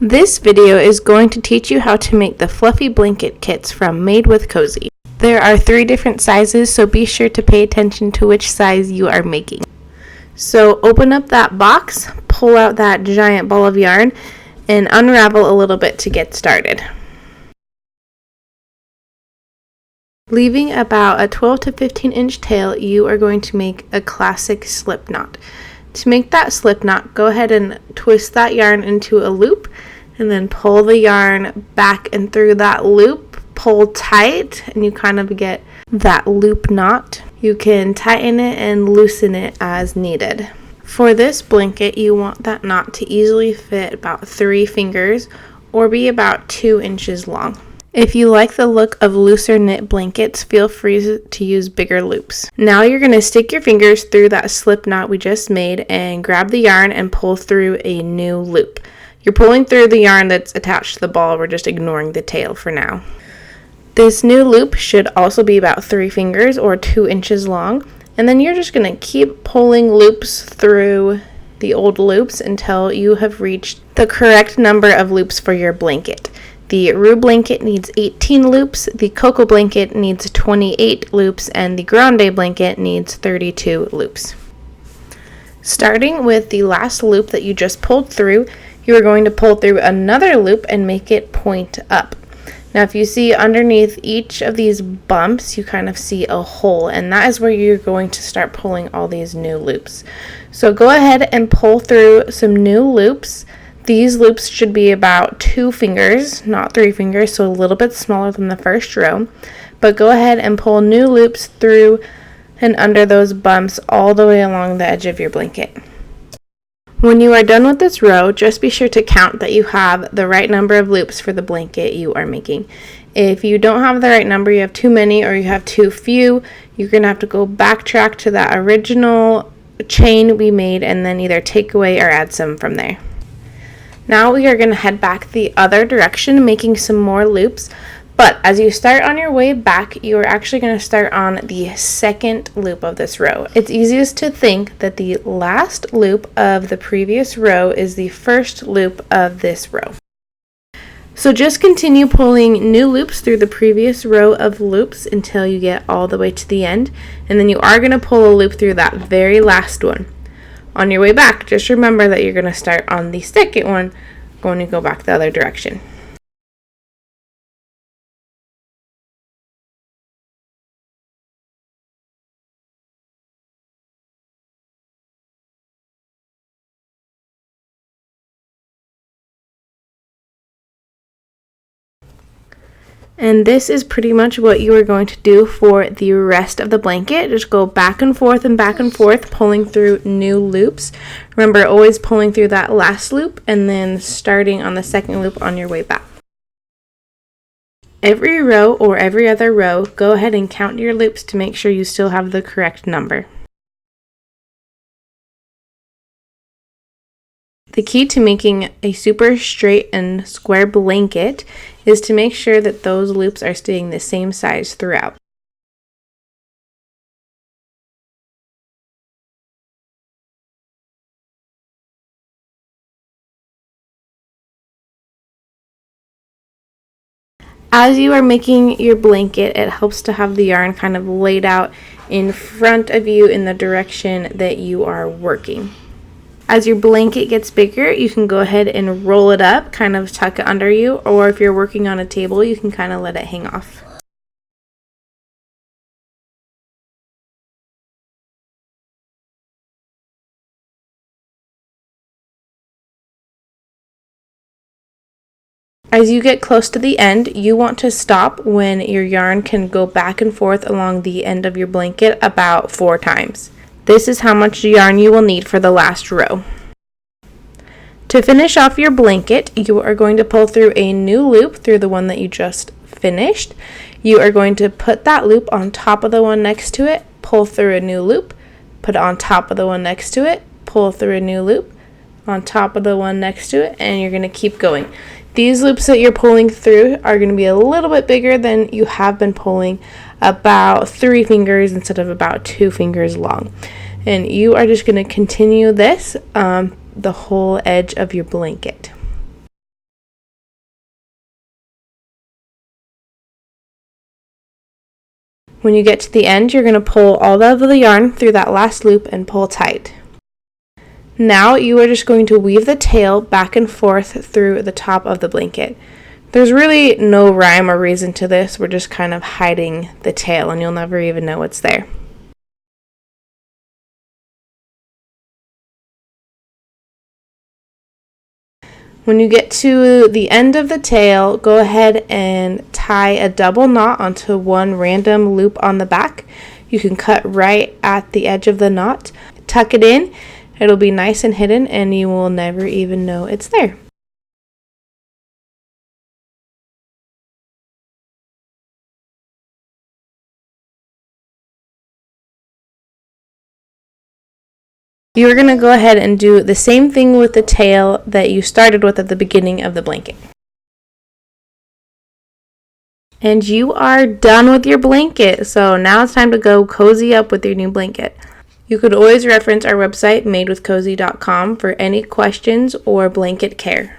This video is going to teach you how to make the fluffy blanket kits from Made with Cozy. There are 3 different sizes, so be sure to pay attention to which size you are making. So open up that box, pull out that giant ball of yarn, and unravel a little bit to get started. Leaving about a 12 to 15 inch tail, you are going to make a classic slip knot. To make that slip knot, go ahead and twist that yarn into a loop and then pull the yarn back and through that loop. Pull tight and you kind of get that loop knot. You can tighten it and loosen it as needed. For this blanket, you want that knot to easily fit about 3 fingers or be about 2 inches long. If you like the look of looser knit blankets, feel free to use bigger loops. Now you're going to stick your fingers through that slip knot we just made and grab the yarn and pull through a new loop. You're pulling through the yarn that's attached to the ball, we're just ignoring the tail for now. This new loop should also be about 3 fingers or 2 inches long, and then you're just going to keep pulling loops through the old loops until you have reached the correct number of loops for your blanket. The Rue blanket needs 18 loops, the Coco blanket needs 28 loops, and the Grande blanket needs 32 loops. Starting with the last loop that you just pulled through, you are going to pull through another loop and make it point up. Now if you see underneath each of these bumps, you kind of see a hole, and that is where you're going to start pulling all these new loops. So go ahead and pull through some new loops. These loops should be about 2 fingers, not 3 fingers, so a little bit smaller than the first row. But go ahead and pull new loops through and under those bumps all the way along the edge of your blanket. When you are done with this row, just be sure to count that you have the right number of loops for the blanket you are making. If you don't have the right number, you have too many or you have too few, you're going to have to go backtrack to that original chain we made and then either take away or add some from there. Now we are going to head back the other direction, making some more loops. But as you start on your way back, you are actually going to start on the second loop of this row. It's easiest to think that the last loop of the previous row is the first loop of this row. So just continue pulling new loops through the previous row of loops until you get all the way to the end. And then you are going to pull a loop through that very last one. On your way back, just remember that you're going to start on the second one, going to go back the other direction. And this is pretty much what you are going to do for the rest of the blanket. Just go back and forth, pulling through new loops. Remember, always pulling through that last loop and then starting on the second loop on your way back. Every row or every other row, go ahead and count your loops to make sure you still have the correct number. The key to making a super straight and square blanket is to make sure that those loops are staying the same size throughout. As you are making your blanket, it helps to have the yarn kind of laid out in front of you in the direction that you are working. As your blanket gets bigger, you can go ahead and roll it up, kind of tuck it under you, or if you're working on a table, you can kind of let it hang off. As you get close to the end, you want to stop when your yarn can go back and forth along the end of your blanket about 4 times. This is how much yarn you will need for the last row. To finish off your blanket, you are going to pull through a new loop through the one that you just finished. You are going to put that loop on top of the one next to it, pull through a new loop, put it on top of the one next to it, pull through a new loop, on top of the one next to it, and you're going to keep going. These loops that you're pulling through are going to be a little bit bigger than you have been pulling, about 3 fingers instead of about 2 fingers long. And you are just going to continue this the whole edge of your blanket. When you get to the end, you're going to pull all of the yarn through that last loop and pull tight. Now you are just going to weave the tail back and forth through the top of the blanket. There's really no rhyme or reason to this. We're just kind of hiding the tail and you'll never even know it's there. When you get to the end of the tail, go ahead and tie a double knot onto one random loop on the back. You can cut right at the edge of the knot, tuck it in. It'll be nice and hidden and you will never even know it's there. You're going to go ahead and do the same thing with the tail that you started with at the beginning of the blanket. And you are done with your blanket. So now it's time to go cozy up with your new blanket. You could always reference our website, madewithcozy.com, for any questions or blanket care.